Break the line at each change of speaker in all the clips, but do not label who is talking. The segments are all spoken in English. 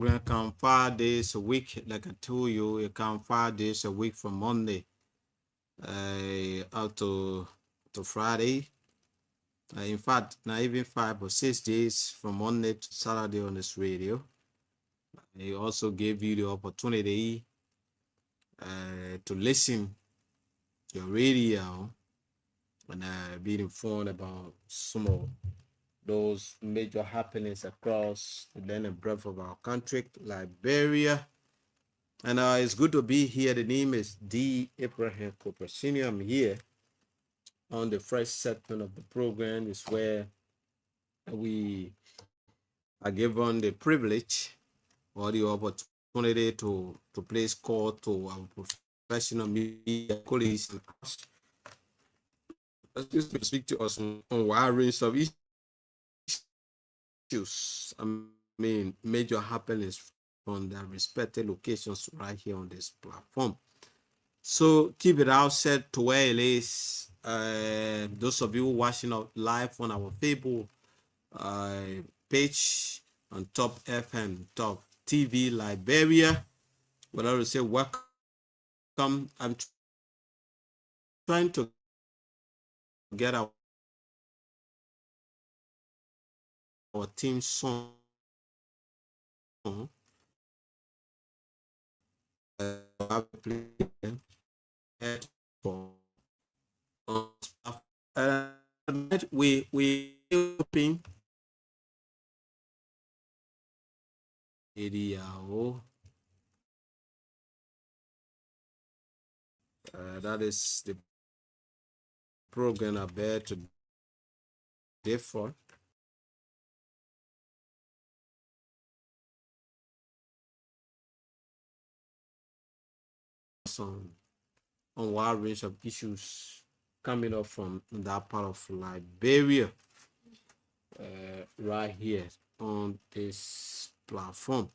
We're gonna come 5 days a week, like I told you. It come 5 days a week from Monday out to Friday. In fact, not even 5 or 6 days from Monday to Saturday on this radio. He also gave you the opportunity to listen to your radio and be informed about some of those major happenings across the land and breadth of our country, Liberia. And it's good to be here. The name is D. Abraham Cooper Sr. I'm here on the first segment of the program, is where we are given the privilege or the opportunity to place call to our professional media colleagues and to speak to us on wide range of issues. I mean, major happenings from their respective locations right here on this platform. So keep it out set to where it is. Those of you watching live on our Facebook page on Top FM, Top TV Liberia, would I say welcome. I'm trying to get our team song. We hoping video. That is the program I bear to differ. On a wide range of issues coming up from that part of Liberia, right here on this platform.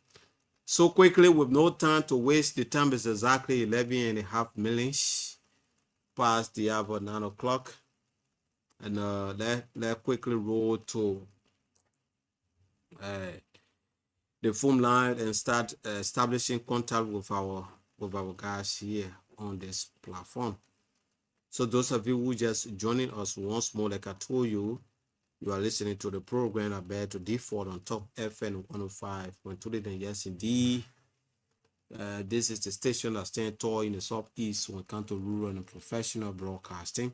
So quickly, with no time to waste, the time is exactly 11.5 minutes past the hour 9 o'clock. And let's quickly roll to the phone line and start establishing contact with our guys here on this platform. So those of you who just joining us once more, like I told you, you are listening to the program I bear to default on Top FM 105.3. And yes, indeed, this is the station that stands tall in the southeast when it comes to rural and professional broadcasting.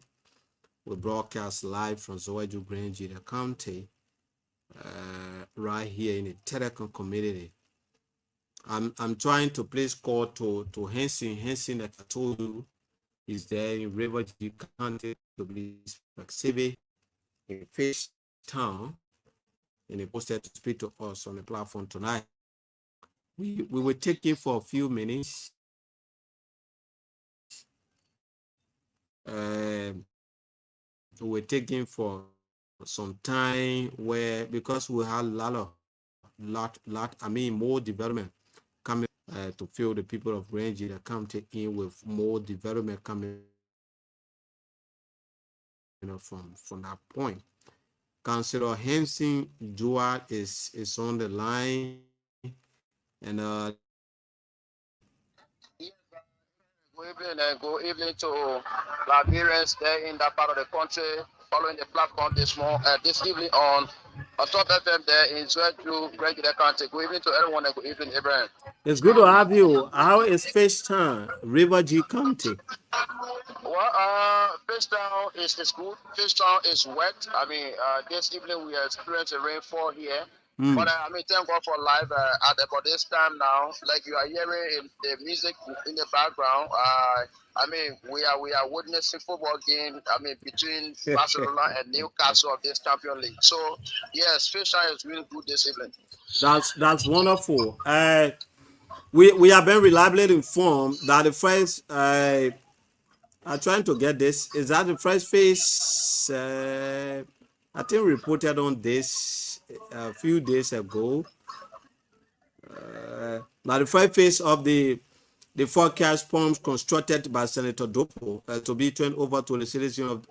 We broadcast live from Zoeju Grand GEDEH County, right here in the Telecom community. I'm trying to place call to Henson. Henson, like I told you, is there in River G County, to be specific, in Fish Town, and he posted to speak to us on the platform tonight. We were taking for a few minutes. We were taking for some time where, because we had more development coming to fill the people of Grand GEDEH County in, with more development coming from that point. Councillor Henson Duarte is on the line, and
good evening to Liberians there in that part of the country following the platform this evening on Top FM there in Zoeju Grand GEDEH County. Good evening to everyone and good evening, Abraham.
It's good to have you. How is Fish Town, River G County?
Well, Fish Town is good. Fish Town is wet. I mean, this evening we are experiencing rainfall here. But I mean, thank God for life at about this time now. Like you are hearing the music in the background. I mean, we are witnessing football game. I mean, between Barcelona and Newcastle of this Champions League. So yes, Fish Town is really good this evening.
That's wonderful. We have been reliably informed that the first. I'm trying to get this. Is that the first phase? I think reported on this a few days ago. Now the first phase of the forecast pumps constructed by Senator Dopo to be turned over to the citizen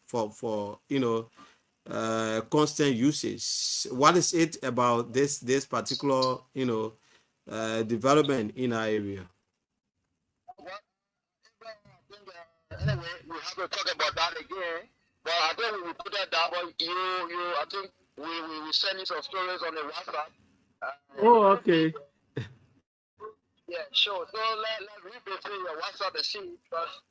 for constant usage. What is it about this particular development in our area.
Well, I think, anyway, we have to talk about that again. But I think we will put that down. But I think we send you some stories on the WhatsApp.
Oh, okay.
Yeah, sure. So let read between your WhatsApp and see because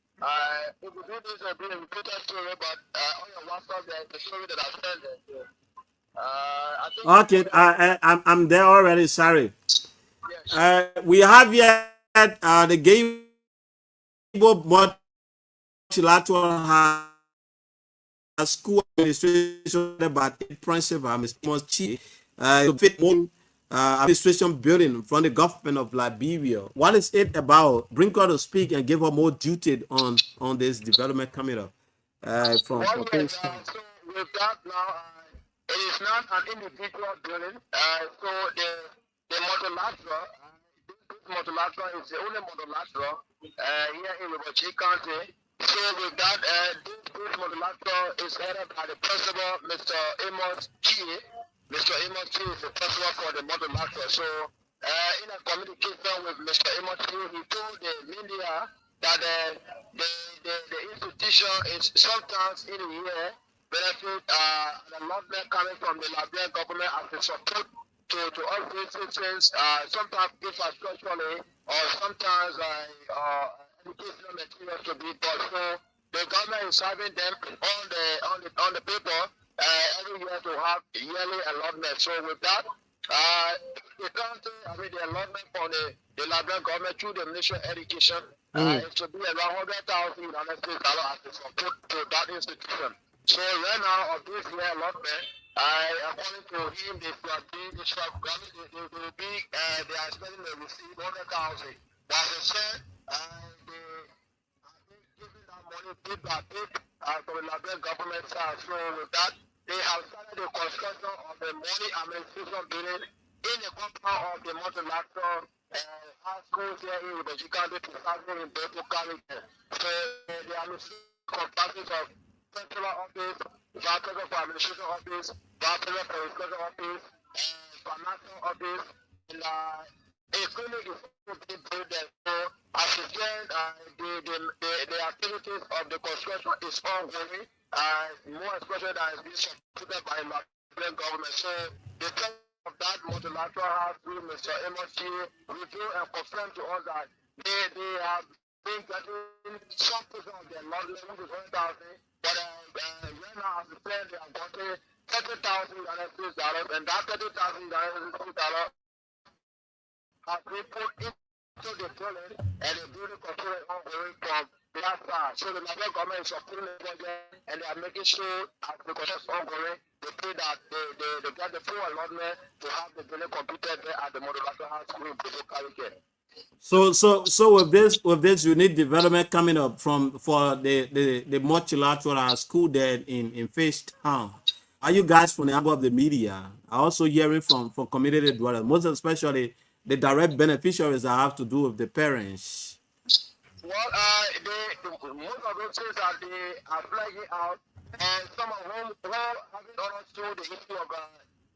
if we do this, we put that story, but on your WhatsApp, there's the story that I sent there. So, I think
Okay, I'm there already. Sorry.
yeah, sure.
We have yet the Gable Multilateral School Administration about its principal, Mr. Chi, to fit more administration building from the government of Liberia. What is it about? Bring her to speak and give her more duty on this development coming up
Well,
from
yes.
Kingston.
So with that now, it is not an individual building. So the multilateral, this multilateral is the only multilateral here in Riverview County. So with that, this multilateral is headed by the principal, Mr. Amos Chi. Mr. Amos Chi is the principal for the multilateral. So in a communication with Mr. Amos Chi, he told the media that the institution is sometimes in a year benefit an allotment coming from the Liberian government as a support to all citizens, sometimes infrastructurally or sometimes educational materials to be bought. So the government is having them on the paper every year to have yearly allotment. So with that, the country, the allotment for the Liberian government through the Ministry of Education is to be around 100,000 United States dollars as a support to that institution. So right now of this year allotment, according to him, they will be they are expecting to receive 100,000. But as I said, they giving that money bit by bit to the Liberian government side. So with that, they have started the construction of the money administration building in the compound of the multilateral high schools here in the County to start in Beto Carrington. So the administration comprises of central office, vice president for administration office, vice president for education office, financial office, and a clinic is being built there. So as you said, the activities of the construction is ongoing, more especially that is being supported by the Liberian government. So the of that multilateral house through Mr. MSC revealed and confirmed to us that they have been getting some portion of their lot level to 100,000, but right now, as I said, they have gotten 30,000 United States dollars, and that 30,000 United States dollars has been put into the building, and the building control is ongoing from that side. So the Nigerian government is supporting the project, and they are making sure as the construction is ongoing, they pray that they get the full allotment to have the building completed there at the Modelatio High School in Boso Carrick.
So with this unique development coming up for the multilateral school there in Fish Town. Are you guys from the angle of the media are also hearing from community dwellers, most especially the direct beneficiaries that have to do with the parents?
Well, most of those things that they are flagging out, and some of whom having understood the issue of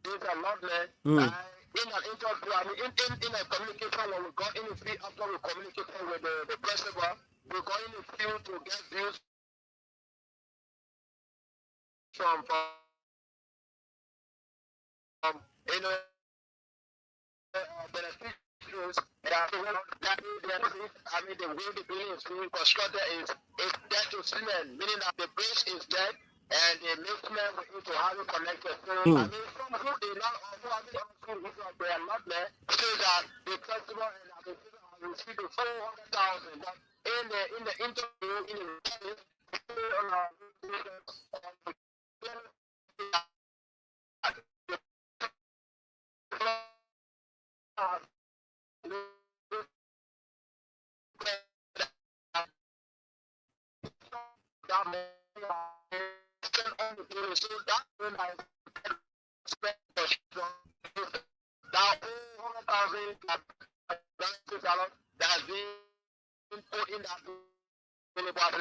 this allotment, in an interview, in a communication when we got in the field after we communicated with the principal, we got in the field to get views from you know, beneficiaries that the way the building is being constructed is dead to cement, meaning that the base is dead and the basement we need to have it connected. So some who did not who have been understood if they are not there, so that the festival and the festival have received the 400,000. But in the interview in the recording, on our that money spent on the building. So that when I spent that 100,000 that has been put in that building. But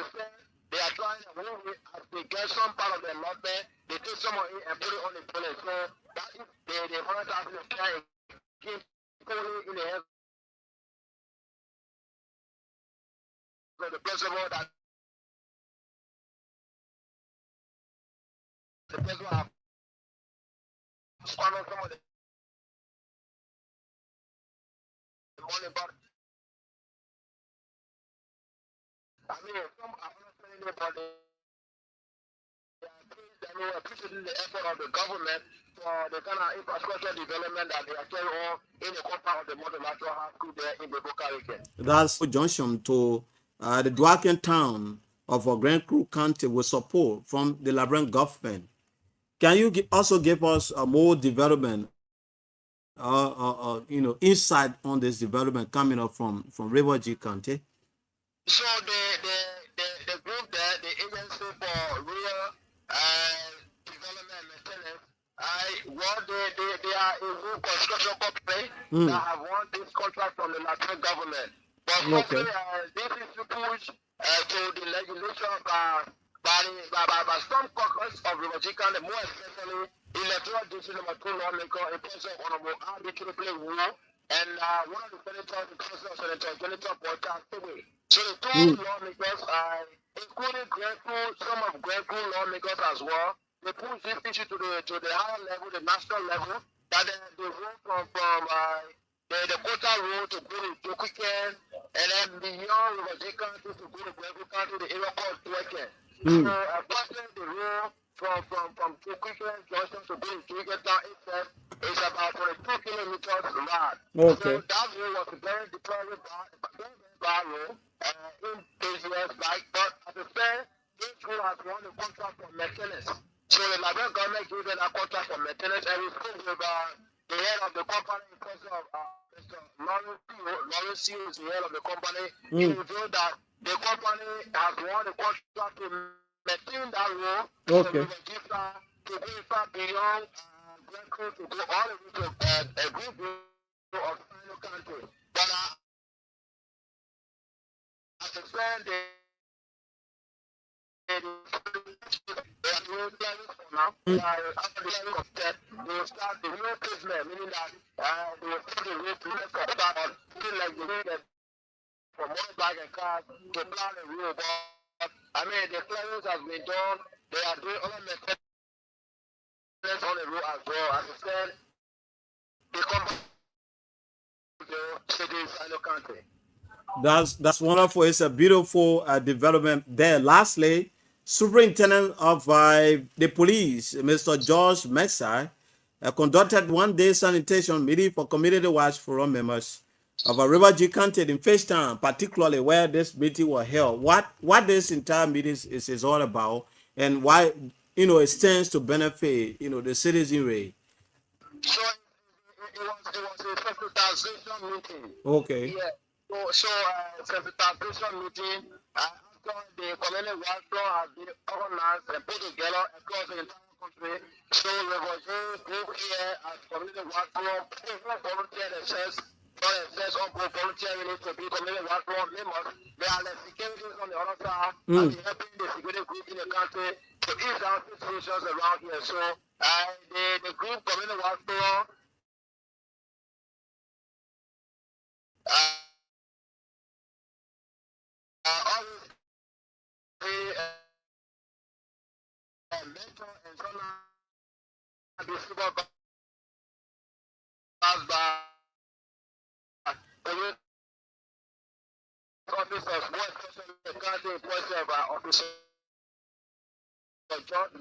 they are trying to move it as they get some part of the allotment, they take some of it and put it on the building. So that is the 100,000 is trying to keep in the hands the principle that the principle have squandered some of the money, but I mean, some are not spending it, but they are appreciating the effort of the government for the kind of infrastructure development that they are carrying on in the compound of the multilateral high school there in the Boca Rican.
That's junction to the Duaken town of Grand Crew County with support from the Liberian government. Can you also give us more development, insight on this development coming up from River G County?
So the group there, the agency for rural development and maintenance, they are a rural construction company that have won this contract from the Nigerian government. But
Okay.
this is to push to the legislation by some caucus of River G County, more especially electoral district number 2 lawmaker in person of Honorable R.B. Wu, and one of the senators, the council of Senator Senator Porter Tebe. So the two lawmakers, including some of Grenfell lawmakers as well, they push this issue to the higher level, the national level, that they road from the Kota Road to go to Quicken, and then beyond River J County to go to Grenfell County, the area called Dwecken. So passing the road from Quicken Junction to go to Quicken Town itself is about 22 kilometers long.
Okay.
So that road was a very deplorable road in those years back, but at the same, this road has won the contract for maintenance. So the Liberian government gave them a contract for maintenance, and we spoke with the head of the company, in person of Mr. Lawrence C. is the head of the company. He revealed that the company has won the contract to maintain that road.
Okay.
To go far beyond Glencoe, to go all the way to a group of final country. But as a friend, they are doing plans for now. After the level of death, they will start the real pavement, meaning that they will put the road to for that on, like the way that for motorbike and cars to plan the road. But I mean, the clearance has been done. They are doing other maintenance on the road as well. As I said, they come back to the city's final country.
That's wonderful. It's a beautiful development there. Lastly, Superintendent of the police, Mr. George Mexai, conducted one-day sanitation meeting for community watch forum members of a River G County in Fishtown, particularly where this meeting was held. What this entire meeting is all about, and why it stands to benefit the citizenry.
So it was a sensitization meeting.
Okay.
Yeah. So sensitization meeting after the community workshop has been organized and put together across the entire country. So we were group here as community workshop, volunteer themselves, on volunteer unit to be community workshop members. There are the securities on the other side, and helping the security group in the country to ease out situations around here. So the group community workshop always a mentor and sometimes be supervised by police officers, more especially the county police officer George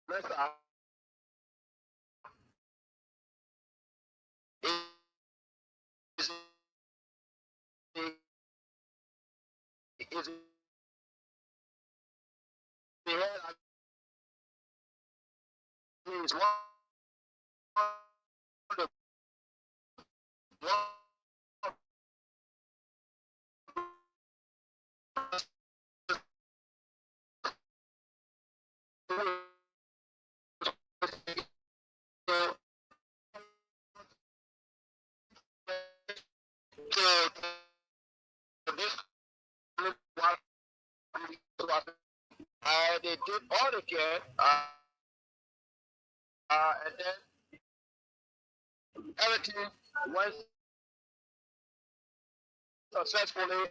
Mesa is the head is one of the they did all the care, and then everything went successfully.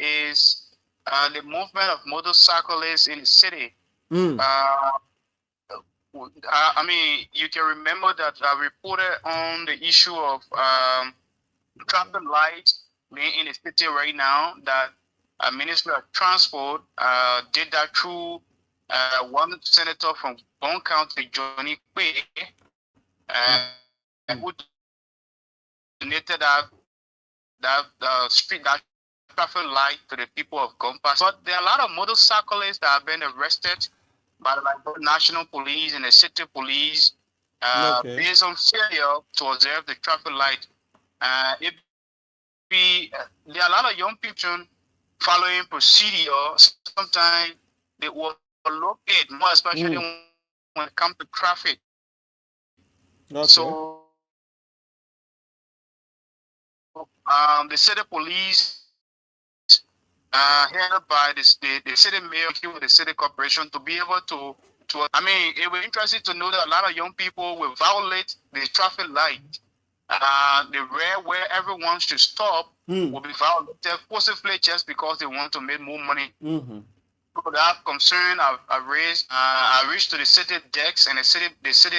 Is the movement of motorcyclists in the city. I mean, you can remember that I reported on the issue of traffic lights being in the city right now. That Ministry of Transport did that through one senator from Bone County, Johnny Quay, who donated that traffic light to the people of Gompa. But there are a lot of motorcyclists that have been arrested by the national police and the city police based on failure to observe the traffic light. There are a lot of young people following procedure. Sometimes they overlook it, more especially when it comes to traffic. So the city police, headed by the city mayor, working with the city corporation to be able to. I mean, it will be interesting to know that a lot of young people will violate the traffic light. The rare where everyone should stop will be violated forcibly just because they want to make more money. So that concern I reached to the city decks, and the city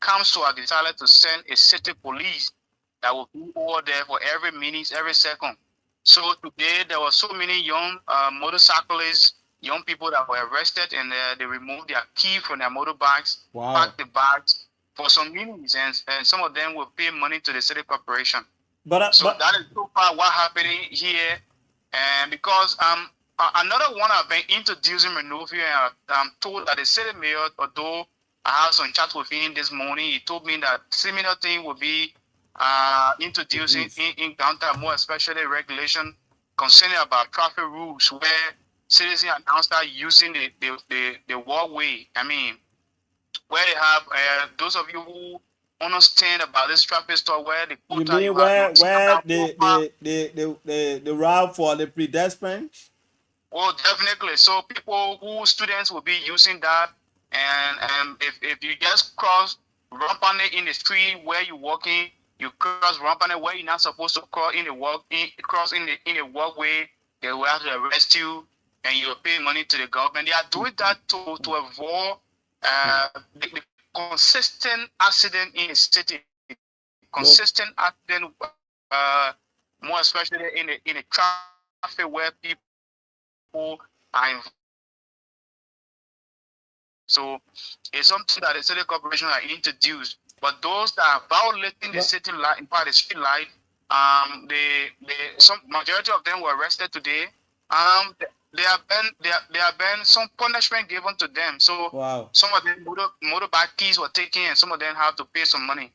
council have decided to send a city police that will be over there for every minute, every second. So today there were so many young motorcyclists young people that were arrested, and they removed their key from their motorbikes,
Wow.
packed the bags for some meetings, and some of them will pay money to the city corporation. So that is so far what happening here, and because another one I've been introducing Monrovia, and I'm told that the city mayor, although I have some chat with him this morning, he told me that similar thing will be introducing in downtown, more especially regulation concerning about traffic rules where citizens are now start using the walkway. I mean, where they have those of you who understand about this traffic store where the
You
quota
mean
you have
where
to stand down over.
the route for the pedestrians?
Oh, definitely. So people who students will be using that, and if you just cross rampantly in the street where you're walking, you cross rampantly where you're not supposed to cross in the cross in the walkway, they will have to arrest you, and you'll pay money to the government. They are doing that to avoid the consistent accident in the city, consistent accident, more especially in the traffic where people are involved in accident. So it's something that the city corporation are introduced. But those that are violating the city light, in part the street light, some majority of them were arrested today. There have been some punishment given to them. So
Wow.
some of them motorbike keys were taken, and some of them have to pay some money.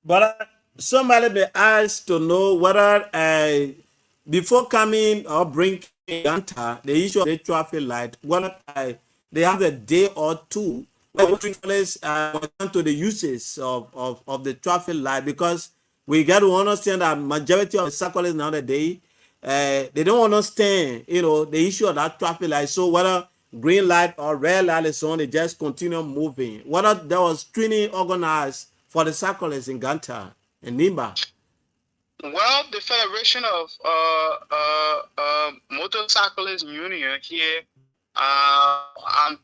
But somebody be asked to know whether before coming or bringing Ganta, the issue of the traffic light, whether they have a day or two where travelers come to the uses of the traffic light, because we got to understand that majority of the cyclists nowadays they don't understand, the issue of that traffic light. So whether green light or red light is on, they just continue moving. Whether there was training organized for the cyclists in Ganta and Nimba.
Well, the Federation of Motorcyclists Union here, and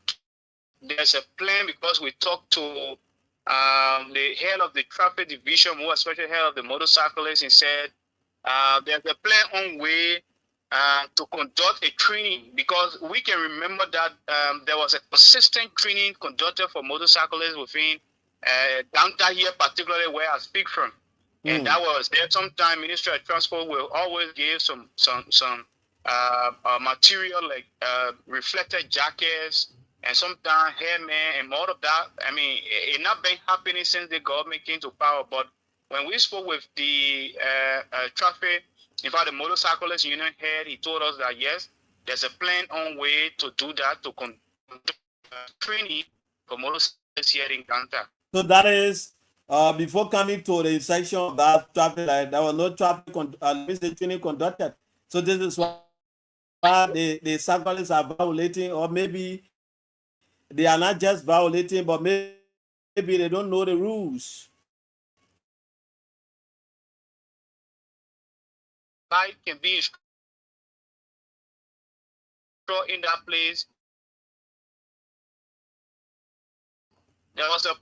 there's a plan because we talked to the head of the traffic division, more especially head of the motorcyclists, and said there's a plan on way to conduct a training, because we can remember that there was a consistent training conducted for motorcyclists within downtown here, particularly where I speak from. And that was there. Sometime Ministry of Transport will always give some material like reflector jackets and sometimes hairmen and all of that. I mean, it not been happening since the government came to power. But when we spoke with the traffic, in fact, the motorcyclist union head, he told us that yes, there's a plan on way to do that, to conduct training for motorcyclists here in Ganta.
So that is before coming to the section of that traffic light, there was no training conducted. So this is why the cyclists are violating, or maybe they are not just violating, but maybe they don't know the rules.
Light can be in that place. There was a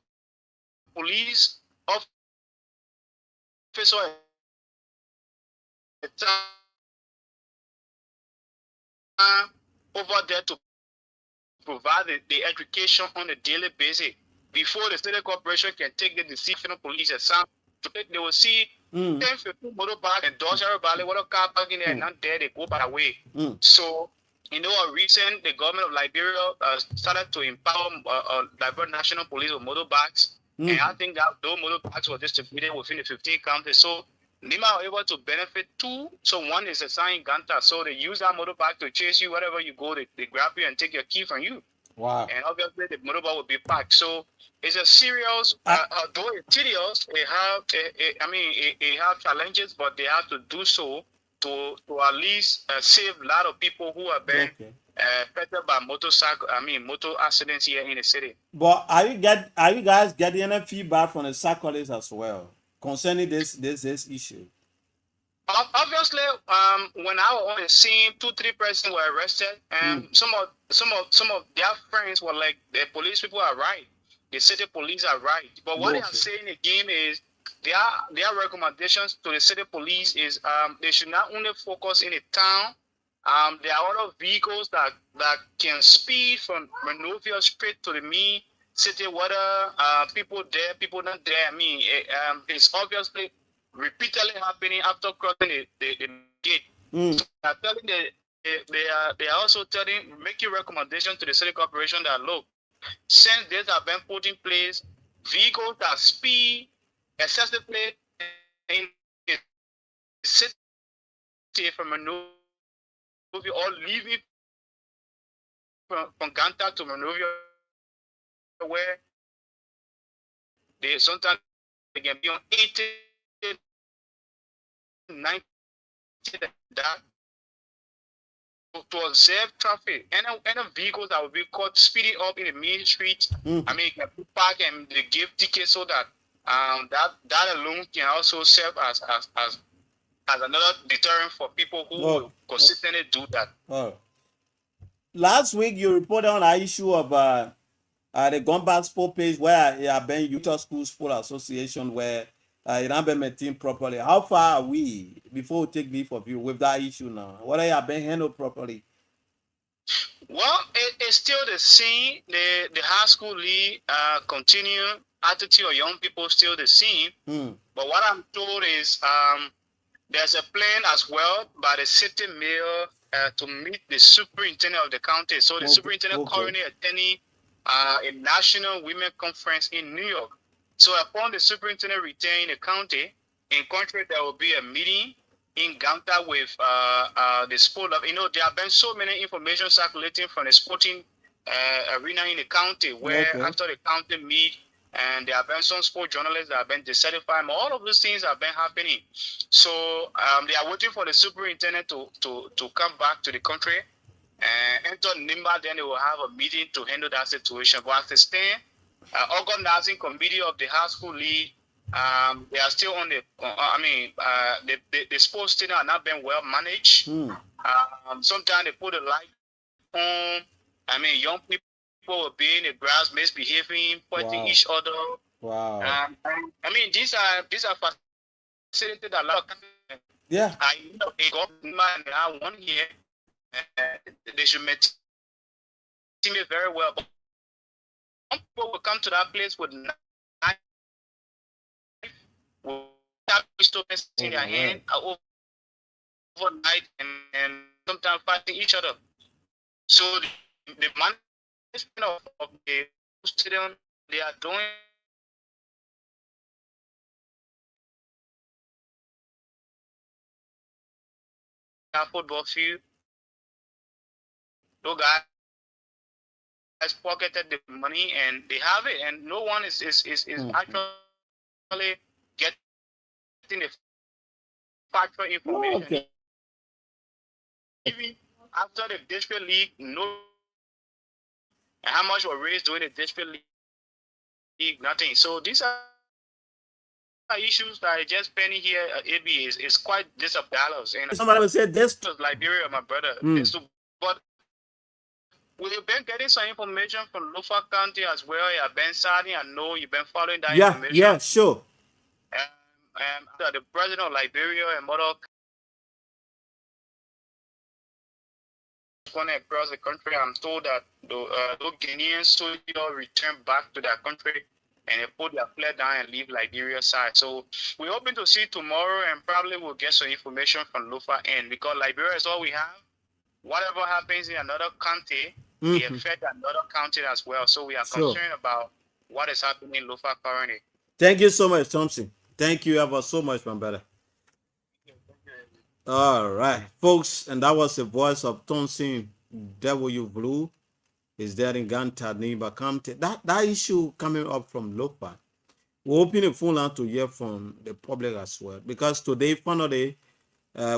police officer over there to provide the education on a daily basis. Before the state corporation can take the decision of police exam, they will see 10, 15 motorbikes and Dodge everybody, what a car parking there, and not there, they go by the way. So, a recent, the government of Liberia started to empower Liberia National Police with motorbikes. And I think that those motorbikes were distributed within the 15 counties. So, Nima are able to benefit two. So, one is a sign Ganta. So, they use that motorbike to chase you wherever you go. They grab you and take your key from you.
Wow.
And obviously, the motorbike will be packed. So, it's a serious, though it's tedious, it have challenges, but they have to do so to at least save a lot of people who have been affected by motor accidents here in the city.
But are you guys getting any feedback from the cyclists as well concerning this issue?
Obviously, when I was on the scene, 2-3 persons were arrested, and some of their friends were like, the police people are right, the city police are right. But what they are saying again is their recommendations to the city police is they should not only focus in the town, There are other vehicles that can speed from Monrovia straight to the main city. Whether people there, people not there. I mean, it's obviously repeatedly happening after crossing the gate. So they are telling they are also telling, making recommendation to the city corporation that look, since this have been put in place, vehicles that speed excessively in the city from Monrovia or leaving from Ganta to Monrovia, where they sometimes they can be on 80, 90 that to observe traffic. Any vehicles that will be caught speeding up in the main street, I mean, can park and they give tickets so that that alone can also serve as another deterrent for people who will consistently do that.
Last week you reported on an issue of the Gumball Sport page where it had been Utah School Sport Association where it had been maintained properly. How far are we before we take leave of you with that issue now? Whether it have been handled properly?
Well, it's still the same. The high school league continue. Attitude of young people still the same. But what I'm told is there's a plan as well by the city mayor to meet the superintendent of the county. So the superintendent currently attending a national women conference in New York. So upon the superintendent returning the county, in country there will be a meeting in Ganta with the sport of, there have been so many information circulating from the sporting arena in the county where after the county meet, and there have been some sport journalists that have been dissatisfied. All of those things have been happening. So they are waiting for the superintendent to come back to the country. And enter NIMBA, then they will have a meeting to handle that situation. But as they stand, organizing committee of the high school league, they are still on the, the sports team are not being well managed. Sometimes they put a light on. I mean, young people will be in the grass misbehaving, fighting each other.
Wow.
I mean, these are facilitated a lot of.
Yeah.
I know a government now 1 year, they should maintain it very well. But some people will come to that place with knife, will have instruments in their hand overnight, and sometimes fighting each other. So the management of the stadium, they are doing a football field. Those guys pocketed the money and they have it, and no one is actually getting the factual information.
Okay.
Even after the district league, no, and how much was raised during the district league, nothing. So these are issues that are just pending here at AB is quite $10. And
somebody will say this
was Liberia, my brother. But we've been getting some information from Lofa County as well. You've been starting, I know you've been following that information.
Yeah, sure.
The president of Liberia and other going across the country, I'm told that those Guinean soldiers return back to their country and they put their flag down and leave Liberia side. So we're hoping to see tomorrow, and probably we'll get some information from Lofa end, because Liberia is all we have. Whatever happens in another county, it affects another county as well. So we are concerned about what is happening in Lofa currently.
Thank you so much, Thompson. Thank you ever so much, my brother. All right, folks, and that was the voice of Thompson W. Blue. Is there in Ganta, Niba County? That issue coming up from Lopa. We're opening the phone line to hear from the public as well, because today, finally,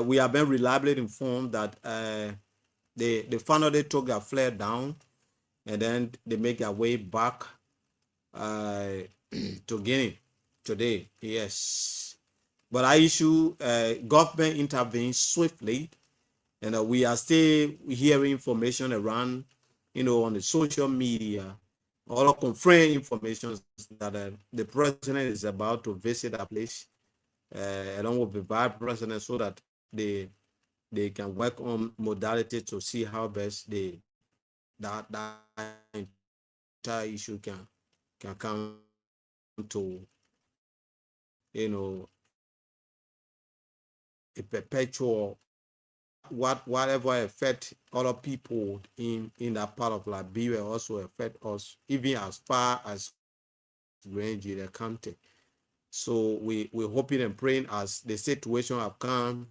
we have been reliably informed that they finally took their flare down, and then they make their way back to Guinea today. Yes, but I issue government intervened swiftly, and we are still hearing information around, on the social media, all of confirmed information that the president is about to visit a place along with the vice president, so that they can work on modality to see how best they that entire issue can come to, a perpetual whatever affect other people in that part of Liberia also affect us even as far as Grand Judea County. So we hoping and praying as the situation have come,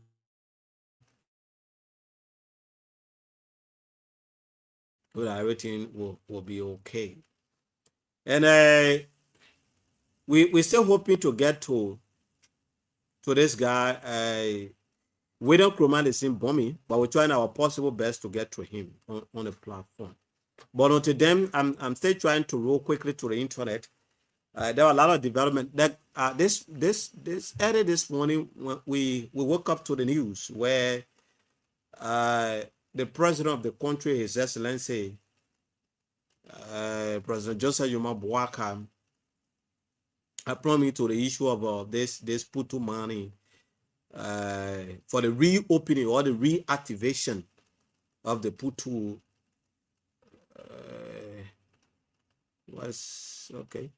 so that everything will be okay. And we still hoping to get to this guy. We don't command the same bombing, but we're trying our possible best to get to him on the platform. But until then, I'm still trying to roll quickly to the internet. There were a lot of development that this early this morning when we woke up to the news where the president of the country, His Excellency President Joseph Yuma Boaka, promised to the issue of this Putu money for the reopening or the reactivation of the Putu was okay.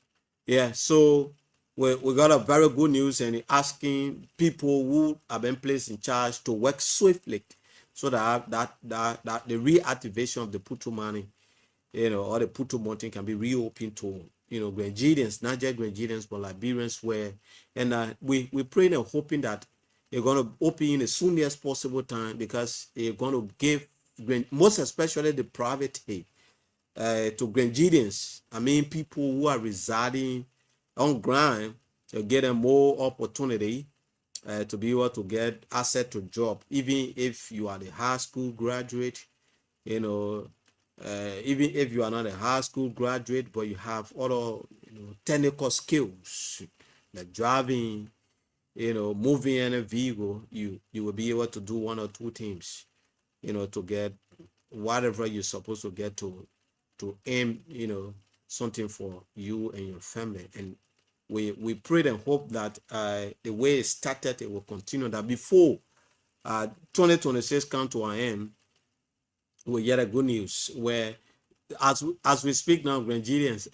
Yeah, so we got a very good news and asking people who have been placed in charge to work swiftly so that the reactivation of the Putu money, or the Putu mountain can be reopened to, Grenadians, not just Grenadians, but Liberians where, and we praying and hoping that they're going to open in as soon as possible time because they're going to give, most especially the private aid, to Grenadians. I mean, people who are residing on ground to get them more opportunity to be able to get access to job, even if you are the high school graduate, even if you are not a high school graduate, but you have other technical skills like driving, moving in a vehicle, you will be able to do one or two things, to get whatever you're supposed to get to aim, something for you and your family. And we prayed and hope that the way it started, it will continue. That before 2026 come to an end, we get a good news where, as we speak now, Nigerians,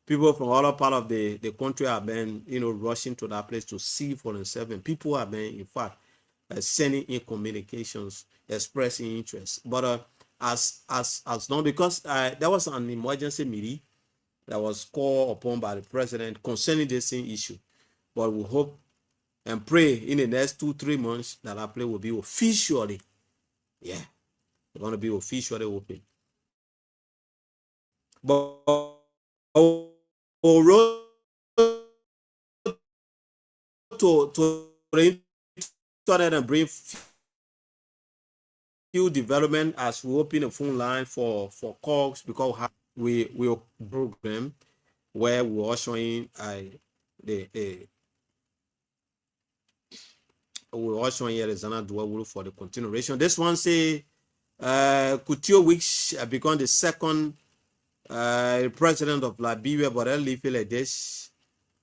people from other part of the country have been, rushing to that place to see for themselves. And people have been, in fact, sending in communications, expressing interest. But as long, because there was an emergency meeting that was called upon by the president concerning this same issue. But we hope and pray in the next 2-3 months that our place will be officially, it's going to be officially open. But we'll road to the internet and bring few development as we open a phone line for calls, because we program where we are showing we're also here is another dual for the continuation. This one say Couture Weeks become the second president of Liberia, but I leave it like this.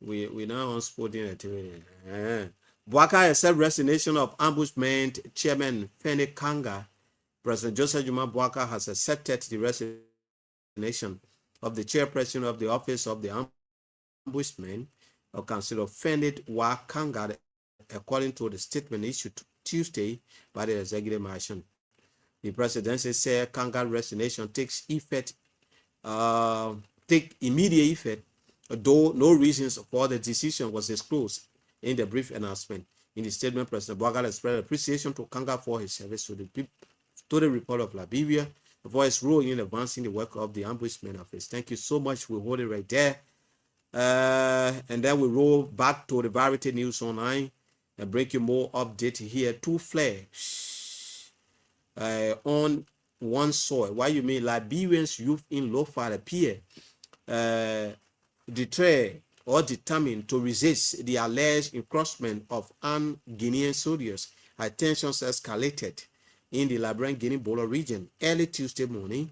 We now on sporting activity. Boaka accept resignation of ambushment chairman Fene Kanga. President Joseph Juma Boaka has accepted the resignation of the chairperson of the office of the ombudsman of Council of Fene Wakanga, according to the statement issued Tuesday by the executive mansion. The presidency said Kanga resignation takes effect, take immediate effect, though no reasons for the decision was disclosed in the brief announcement. In the statement, President Boakai expressed appreciation to Kanga for his service to the Republic of Liberia, for his role in advancing the work of the Ombudsman Office. Thank you so much. We hold it right there. And then we roll back to the Variety News Online and bring you more update here. Two flags on one soil. Why you mean Liberians youth in Lofa appear deterred or determined to resist the alleged encroachment of Guinean soldiers as tensions escalated in the Liberian Guinea-Bola region. Early Tuesday morning,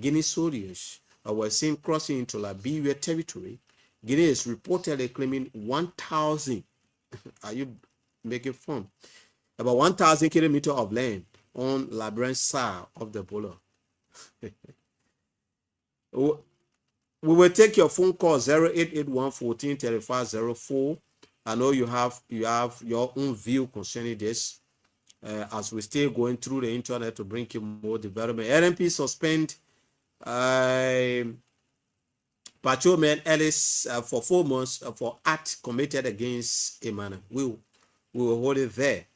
Guinea soldiers were seen crossing into Liberia territory. Guinea is reportedly claiming 1,000. Are you making fun? about 1,000 kilometers of land on Liberian side of the border. We will take your phone call 0881 14 3504. I know you have your own view concerning this. As we still going through the internet to bring you more development. LMP suspend Patrolman Ellis for 4 months for act committed against a man. We will hold it there.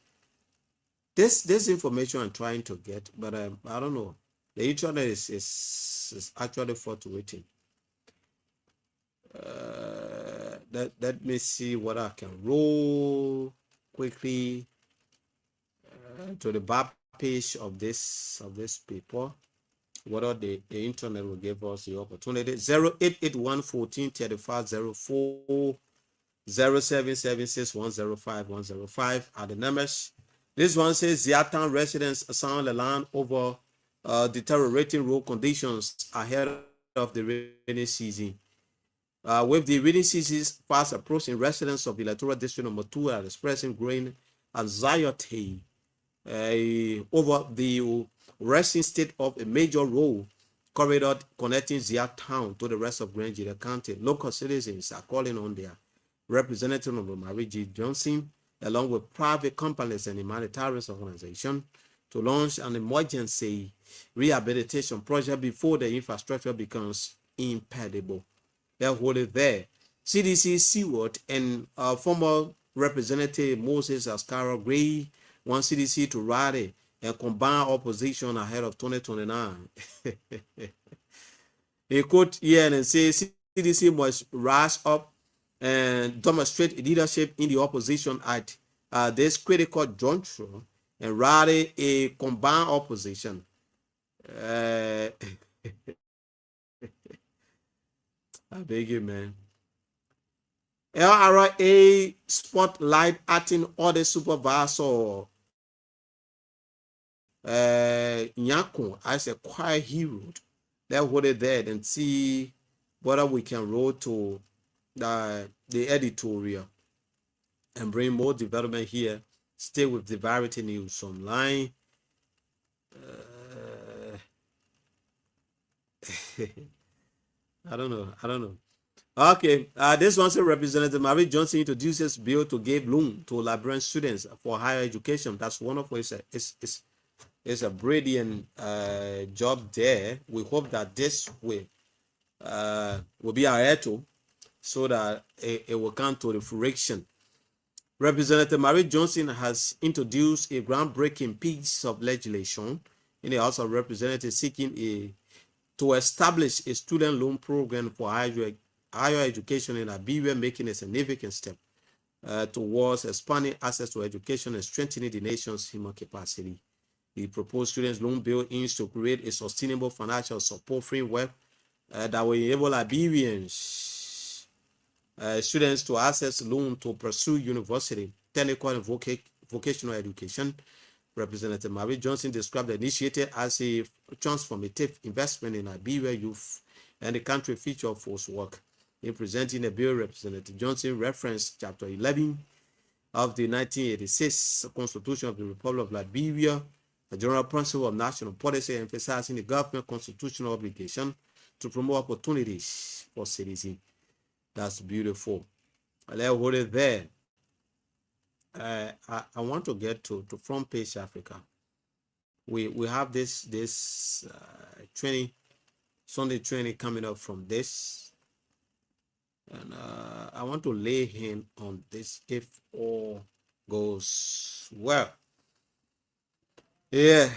This information I'm trying to get, but I don't know. The internet is actually fluctuating. Let me see what I can roll quickly to the back page of this paper. Whether the internet will give us the opportunity. 0881 14 35 04 0776 105 105 are the numbers. This one says Ziatan residents sound the land over deteriorating road conditions ahead of the rainy season. With the rainy season fast approaching, residents of the electoral district number 2 are expressing growing anxiety over the resting state of a major road corridor connecting Zia town to the rest of Grand GEDEH County. Local citizens are calling on their representative of Mary G. Johnson, along with private companies and humanitarian organizations, to launch an emergency rehabilitation project before the infrastructure becomes impedable. They'll hold it there. CDC Seward and former Representative Moses Ascara Gray want CDC to rally and combine opposition ahead of 2029. He quote here and says CDC must rise up and demonstrate leadership in the opposition at this critical juncture and rally a combined opposition. I beg you, man. LRA spotlight acting audit supervisor Nyako as a quiet hero. Let's hold it there and see whether we can roll to the editorial and bring more development here. Stay with the Variety News online. I don't know. Okay, this one says Representative Mary Johnson introduces bill to give loan to Liberian students for higher education. That's wonderful. It's a brilliant job there. We hope that this will be our echo so that it will come to the fruition. Representative Mary Johnson has introduced a groundbreaking piece of legislation in the House of Representatives seeking to establish a student loan program for higher education in Liberia, making a significant step towards expanding access to education and strengthening the nation's human capacity. The proposed students loan bill aims to create a sustainable financial support framework that will enable Liberians students to access loan to pursue university, technical and vocational education. Representative Mary Johnson described the initiative as a transformative investment in Liberia youth and the country future force work. In presenting the bill, Representative Johnson referenced Chapter 11 of the 1986 Constitution of the Republic of Liberia, the general principle of national policy, emphasizing the government constitutional obligation to promote opportunities for citizens. That's beautiful. Let's hold it there. I want to get to front page Africa. We have this training, Sunday training coming up from this, and I want to lay hand on this if all goes well. Yeah.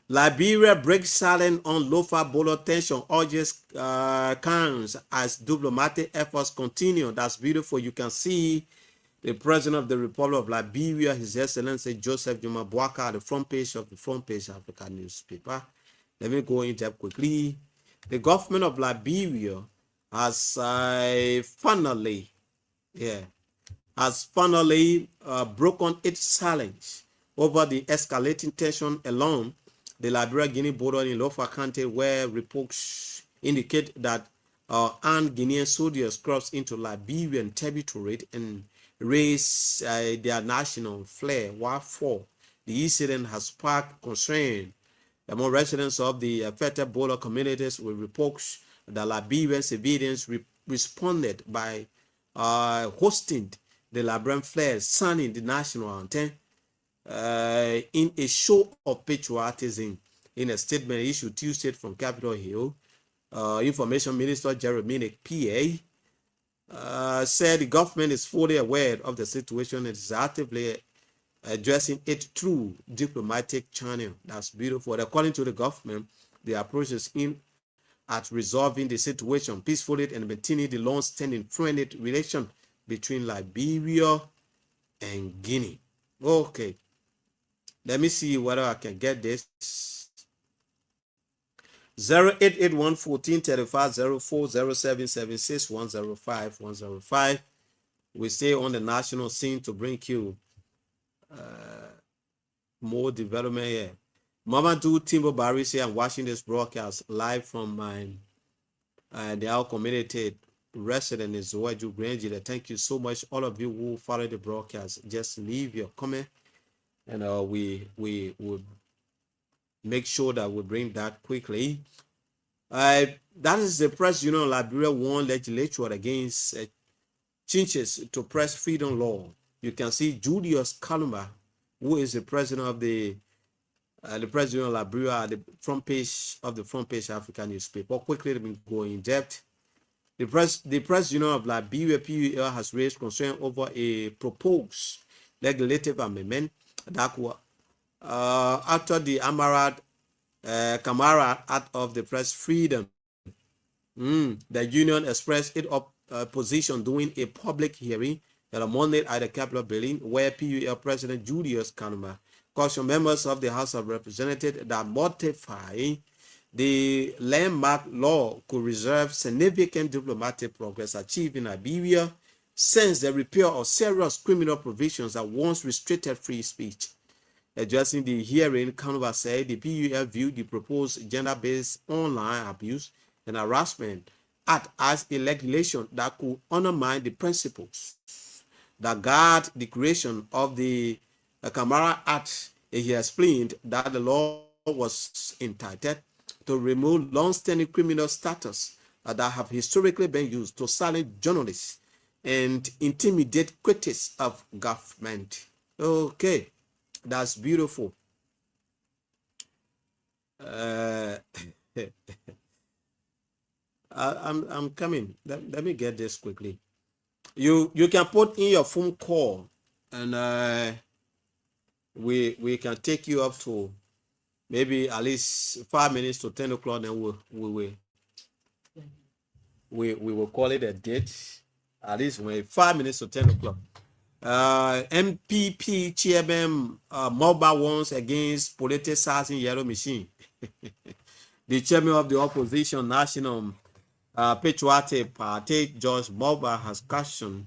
Liberia breaks silence on Lofa Bolo tension, urges cans as diplomatic efforts continue. That's beautiful. You can see the President of the Republic of Liberia, His Excellency Joseph Juma Boaka, at the front page of the Front Page Africa newspaper. Let me go into that quickly. The government of Liberia has finally broken its silence over the escalating tension along the Liberia-Guinea border in Lofa County, where reports indicate that armed Guinean soldiers crossed into Liberian territory and raise their national flag. What for? The incident has sparked concern among residents of the affected border communities, with reports that Liberian civilians responded by hosting the Liberian flag, signing the national anthem in a show of patriotism. In a statement issued Tuesday from Capitol Hill, Information Minister Jeremy PA said the government is fully aware of the situation and is actively addressing it through diplomatic channel. That's beautiful. According to the government, the approach is in at resolving the situation peacefully and maintaining the long-standing friendly relation between Liberia and Guinea. Okay, let me see whether I can get this. 0881-1435-040776-105-105. We stay on the national scene to bring you more development here. Mamadou Timbo Barisi, I'm watching this broadcast live from my the our community resident in Zoaju Grange. Thank you so much, all of you who follow the broadcast. Just leave your comment, and we will make sure that we bring that quickly. That is the Press Union Liberia won legislature against changes to press freedom law. You can see Julius Kaluma, who is the president of the president of Liberia, at the front page of the Front Page African newspaper. Quickly, let me go in depth. The press union of Liberia (PUL) has raised concern over a proposed legislative amendment that will after the Camara Act of the Press Freedom. The union expressed its position during a public hearing on Monday at the Capitol building, where PUL President Julius Kaluma cautioned members of the House of Representatives that modifying the landmark law could reserve significant diplomatic progress achieved in Liberia since the repeal of serious criminal provisions that once restricted free speech. Addressing the hearing, Kaluma said the PUL viewed the proposed gender-based online abuse and harassment act as a legislation that could undermine the principles that guard the creation of the Camara Act. He explained that the law was intended to remove long-standing criminal status that have historically been used to silence journalists and intimidate critics of government. Okay, that's beautiful. I'm coming. Let me get this quickly. You can put in your phone call, and we can take you up to maybe at least 5 minutes to 10 o'clock. Then we will call it a date. At least 5 minutes to 10 o'clock. MPP chairman mobile wants against politicizing yellow machine. The chairman of the opposition National Patriotic Party, George Mobile, has cautioned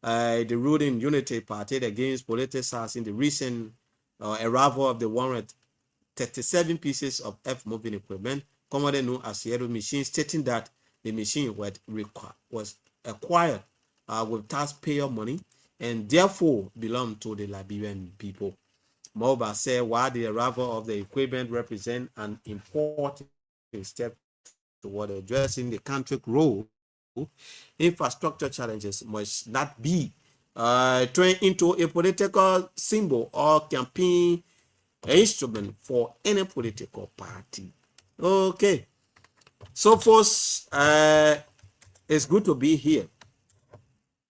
the ruling Unity Party against politicizing the recent arrival of the 137 pieces of F-moving equipment, commonly known as yellow machine, stating that the machine was acquired with taxpayer money and therefore belong to the Liberian people. Mobile said while the arrival of the equipment represents an important step toward addressing the country's role, infrastructure challenges must not be turned into a political symbol or campaign instrument for any political party. Okay, so folks, it's good to be here,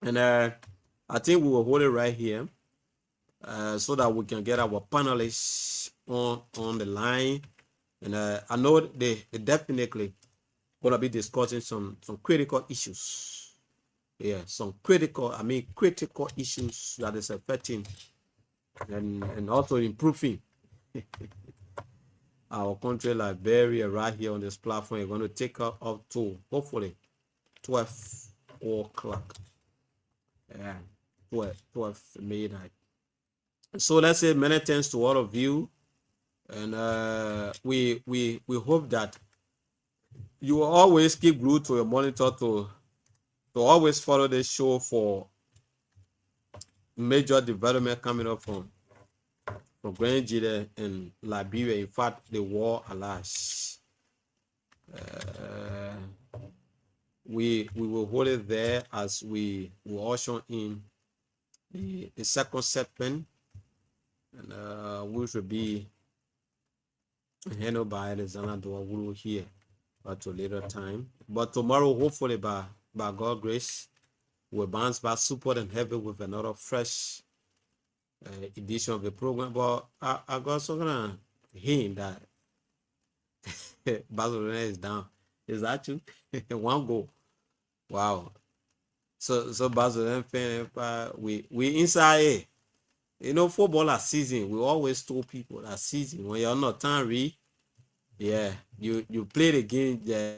and I think we will hold it right here so that we can get our panelists on the line, and I know they definitely gonna be discussing some critical issues. Yeah, some critical issues that is affecting and also improving our country, Liberia, right here on this platform. You're going to take up to hopefully 12 o'clock. Yeah, 12 midnight. So let's say many thanks to all of you, and we hope that you will always keep glued to your monitor to always follow this show for major development coming up from Grand GEDEH in Liberia. In fact, the war alas. We will hold it there as we will usher in the second segment, and which will be handled by Alexander Dwagulu here at a later time. But tomorrow, hopefully by God's grace, we'll bounce back super and heavy with another fresh edition of the program. But I got some kind of hint that Barcelona is down. Is that true? One goal. Wow. So Barcelona fan, we inside here. You know, football last season, we always told people that season when you're not time read, yeah, you play the game, yeah,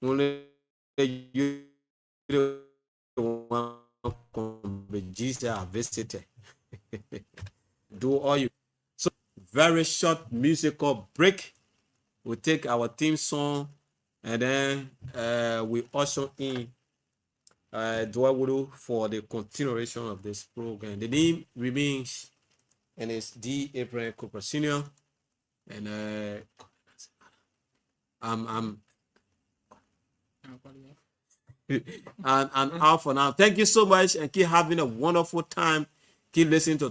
only you want to visit do all you. So very short musical break. We take our theme song and then we usher in Dwawulu for the continuation of this program. The name remains and it's D. Abraham Cooper Sr. And I'm and out for now. Thank you so much and keep having a wonderful time. Keep listening to